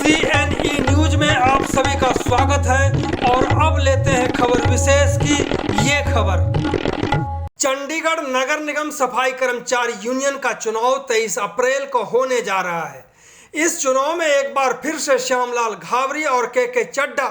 CNE news में आप सभी का स्वागत है और अब लेते हैं खबर विशेष की ये खबर। चंडीगढ़ नगर निगम सफाई कर्मचारी यूनियन का चुनाव 23 अप्रैल को होने जा रहा है। इस चुनाव में एक बार फिर से श्यामलाल घाबरी और के चड्ढा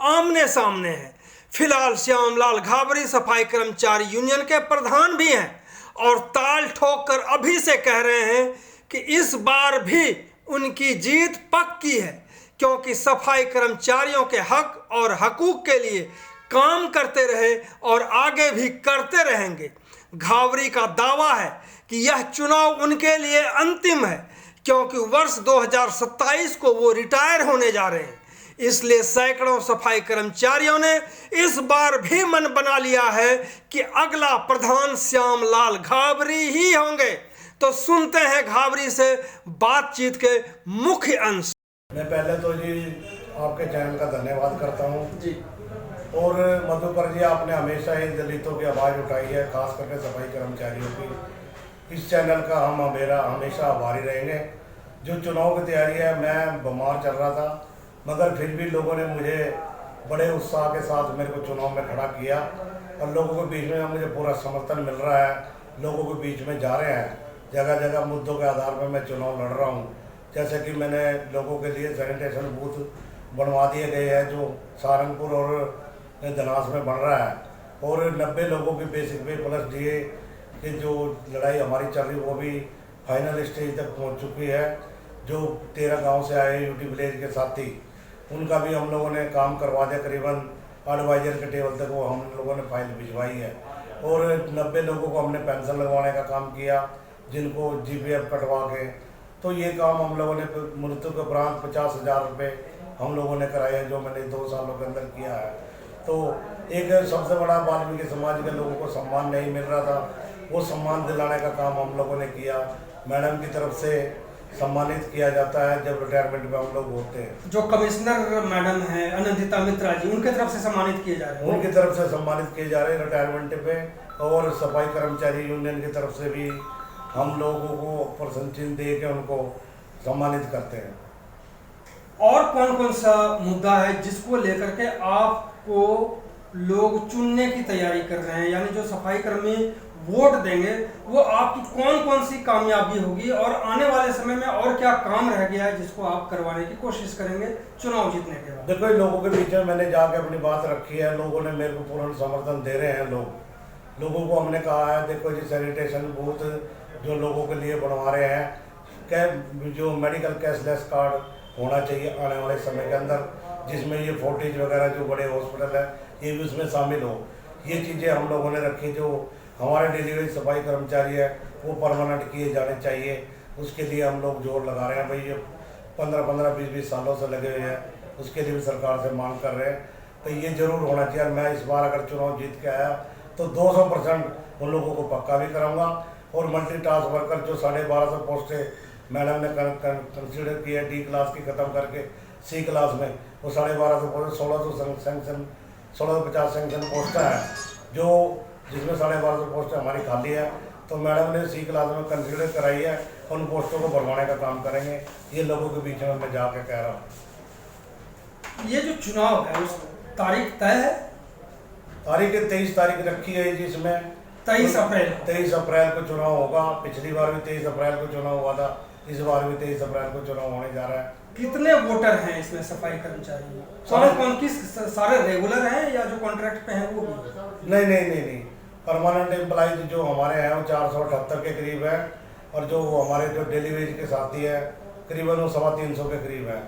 आमने सामने हैं। फिलहाल श्यामलाल घाबरी सफाई कर्मचारी यूनियन के प्रधान भी हैं और ताल ठोक कर अभी से कह रहे हैं कि इस बार भी उनकी जीत पक्की है, क्योंकि सफाई कर्मचारियों के हक और हकूक के लिए काम करते रहे और आगे भी करते रहेंगे। घाबरी का दावा है कि यह चुनाव उनके लिए अंतिम है, क्योंकि वर्ष 2027 को वो रिटायर होने जा रहे हैं। इसलिए सैकड़ों सफाई कर्मचारियों ने इस बार भी मन बना लिया है कि अगला प्रधान श्यामलाल घाबरी ही होंगे। तो सुनते हैं घाबरी से बातचीत के मुख्य अंश। मैं पहले तो जी आपके चैनल का धन्यवाद करता हूँ जी। और मधुकर जी, आपने हमेशा ही दलितों की आवाज़ उठाई है, खास करके सफाई कर्मचारियों की। इस चैनल का हम हमेशा आभारी रहेंगे। जो चुनाव की तैयारी है, मैं बीमार चल रहा था, मगर फिर भी लोगों ने मुझे बड़े उत्साह के साथ मेरे को चुनाव में खड़ा किया और लोगों के बीच में मुझे पूरा समर्थन मिल रहा है। लोगों के बीच में जा रहे हैं, जगह जगह मुद्दों के आधार पर मैं चुनाव लड़ रहा हूँ। जैसे कि मैंने लोगों के लिए सैनिटेशन बूथ बनवा दिए गए हैं, जो सहारनपुर और धनास में बन रहा है, और 90 लोगों की बेसिक पे प्लस डीए की जो लड़ाई हमारी चल रही वो भी फाइनल स्टेज तक पहुँच चुकी है। जो 13 गाँव से आए यूटी विलेज के साथी, उनका भी हम लोगों ने काम करवा दिया। करीबन एडवाइजर के टेबल तक वो हम लोगों ने फाइल भिजवाई है, और 90 लोगों को हमने पेंशन लगवाने का काम किया, जिनको GPF कटवा के। तो ये काम हम लोगों ने मृत्यु के उपरांत 50,000 रुपये हम लोगों ने कराए हैं, जो मैंने 2 सालों के अंदर किया है। तो एक सबसे बड़ा वाल्मीकि समाज के लोगों को सम्मान नहीं मिल रहा था, वो सम्मान दिलाने का काम हम लोगों ने किया। मैडम की तरफ से सम्मानित किया जाता है जब रिटायरमेंट में हम लोग होते हैं। जो कमिश्नर मैडम है अनंतिता मित्रा जी, उनके तरफ से सम्मानित किए जा रहे हैं। उनकी तरफ से सम्मानित किए जा रहे हैं रिटायरमेंट पे, और सफाई कर्मचारी यूनियन की तरफ से भी हम लोगों को प्रशंसा चिन्ह दे के उनको सम्मानित करते हैं। और कौन कौन सा मुद्दा है जिसको लेकर के आपको लोग चुनने की तैयारी कर रहे हैं, यानी जो सफाई कर्मी वोट देंगे वो आपकी कौन कौन सी कामयाबी होगी, और आने वाले समय में और क्या काम रह गया है जिसको आप करवाने की कोशिश करेंगे चुनाव जीतने के बाद? देखो, लोगों के बीच में मैंने जाके अपनी बात रखी है, लोगों ने मेरे को पूर्ण समर्थन दे रहे हैं। लोगों को हमने कहा है, देखो जी, सैनिटेशन बूथ जो लोगों के लिए बनवा रहे हैं, जो मेडिकल कैशलेस कार्ड होना चाहिए आने वाले समय के अंदर, जिसमें ये फोर्टेज वगैरह जो बड़े हॉस्पिटल है ये भी उसमें शामिल हो। ये चीज़ें हम लोगों ने रखी। जो हमारे डिलीवरी सफाई कर्मचारी है वो परमानेंट किए जाने चाहिए, उसके लिए हम लोग जोर लगा रहे हैं। भाई ये 15-15, 20-20 सालों से लगे हुए हैं, उसके लिए भी सरकार से मांग कर रहे हैं। तो ये जरूर होना चाहिए। मैं इस बार अगर चुनाव जीत के आया तो 200% उन लोगों को पक्का भी कराऊंगा। और मल्टी टास्क वर्कर जो 1250 पोस्टें मैडम ने कंसिडर की है, D क्लास की ख़त्म करके C क्लास में, वो 1250 पोस्ट 1650 सेंक्शन पोस्टें हैं, जो जिसमें 1250 पोस्टें हमारी खाली है। तो मैडम ने C क्लास में कंसिडर कराई है, उन पोस्टों को भरवाने का काम करेंगे। ये लोगों के बीच में मैं जाके कह रहा हूँ। ये जो चुनाव है उस तारीख तय है? तारीख 23 तारीख रखी है, जिसमें 23 अप्रैल को चुनाव होगा। पिछली बार भी 23 अप्रैल को चुनाव हुआ था, इस बार भी 23 अप्रैल को चुनाव होने जा रहा है। कितने वोटर हैं इसमें सफाई कर्मचारी? कौन किस सारे रेगुलर हैं या जो कॉन्ट्रैक्ट पे हैं वो भी? नहीं। परमानेंट एम्प्लॉयज जो हमारे हैं वो 478 के करीब है, और जो हमारे जो डेली वेज के साथी है करीबन वो 350 के करीब है।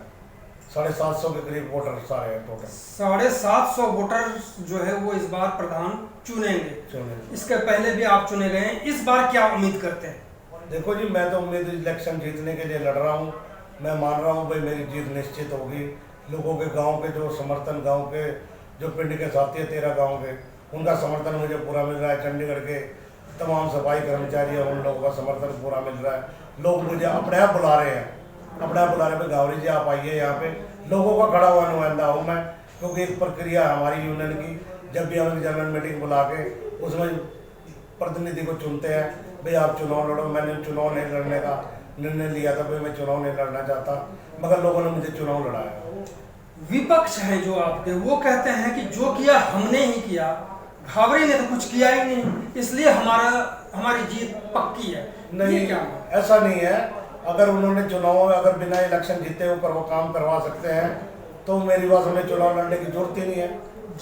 750 के करीब वोटर सारे हैं टोटल। 750 वोटर जो है वो इस बार प्रधान चुनेंगे। इसके पहले भी आप चुने गए हैं, इस बार क्या उम्मीद करते हैं? देखो जी, मैं तो उम्मीद इलेक्शन जीतने के लिए लड़ रहा हूँ। मैं मान रहा हूँ भाई मेरी जीत निश्चित होगी। लोगों के गांव के जो समर्थन, गांव के जो पिंड के साथी है 13 गांव के, उनका समर्थन मुझे पूरा मिल रहा है। चंडीगढ़ के तमाम सफाई कर्मचारी हैं, उन लोगों का समर्थन पूरा मिल रहा है। लोग मुझे अपने आप बुला रहे हैं, घाबरी जी आप आइए यहाँ पे। लोगों का खड़ा हुआ नुमाइंदा हूँ मैं, क्योंकि एक प्रक्रिया है हमारी यूनियन की। जब भी हम जनरल मीटिंग बुला के उसमें प्रतिनिधि को चुनते हैं, भाई आप चुनाव लड़ो। मैंने चुनाव नहीं लड़ने का निर्णय लिया था भाई मैं चुनाव नहीं लड़ना चाहता, मगर लोगों ने मुझे चुनाव लड़ाया। विपक्ष है जो आपके, वो कहते हैं कि जो किया हमने ही किया, घाबरी ने तो कुछ किया ही नहीं, इसलिए हमारी जीत पक्की है। नहीं, क्या ऐसा नहीं है। अगर उन्होंने चुनाव अगर बिना इलेक्शन जीते ऊपर वो काम करवा सकते हैं तो मेरी बात हमें चुनाव लड़ने की जरूरत ही नहीं है।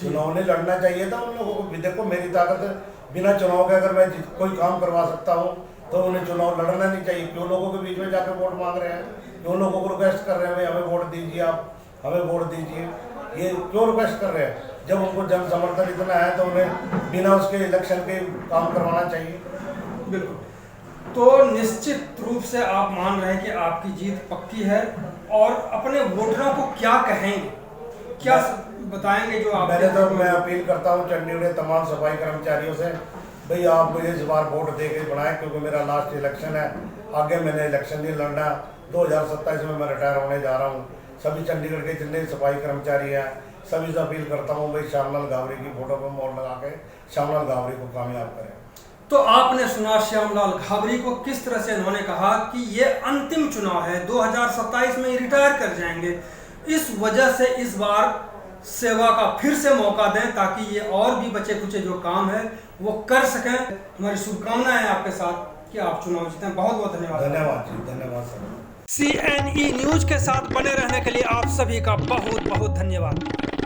चुनाव नहीं लड़ना चाहिए था उन लोगों को भी। देखो मेरी ताकत है, बिना चुनाव के अगर मैं कोई काम करवा सकता हूँ तो उन्हें चुनाव लड़ना नहीं चाहिए। क्यों लोगों के बीच में जाकर वोट मांग रहे हैं, क्यों लोगों को रिक्वेस्ट कर रहे हैं भाई हमें वोट दीजिए, आप हमें वोट दीजिए, ये क्यों रिक्वेस्ट कर रहे हैं? जब उनको जन समर्थन इतना है तो उन्हें बिना उसके इलेक्शन के काम करवाना चाहिए। बिल्कुल। तो निश्चित रूप से आप मान रहे हैं कि आपकी जीत पक्की है, और अपने वोटरों को क्या कहेंगे, क्या बताएंगे जो आप? मैं अपील करता हूँ चंडीगढ़ के तमाम सफाई कर्मचारियों से, भाई आप मुझे इस बार वोट दे के बनाएं, क्योंकि मेरा लास्ट इलेक्शन है, आगे मैंने इलेक्शन नहीं लड़ना। 2027 में मैं रिटायर होने जा रहा हूँ। सभी चंडीगढ़ के जितने सफाई कर्मचारी हैं सभी से अपील करता हूँ भाई श्यामलाल गावरी की फोटो पर मोहर लगा के श्यामलाल गावरी को कामयाब करें। तो आपने सुना श्यामलाल घाबरी को, किस तरह से उन्होंने कहा कि ये अंतिम चुनाव है, 2027 में रिटायर कर जाएंगे, इस वजह से इस बार सेवा का फिर से मौका दें ताकि ये और भी बचे कुचे जो काम है वो कर सकें। हमारी शुभकामनाएं हैं आपके साथ कि आप चुनाव जीतें। बहुत बहुत धन्यवाद। धन्यवाद जी, धन्यवाद सर। CNE न्यूज के साथ बने रहने के लिए आप सभी का बहुत बहुत धन्यवाद।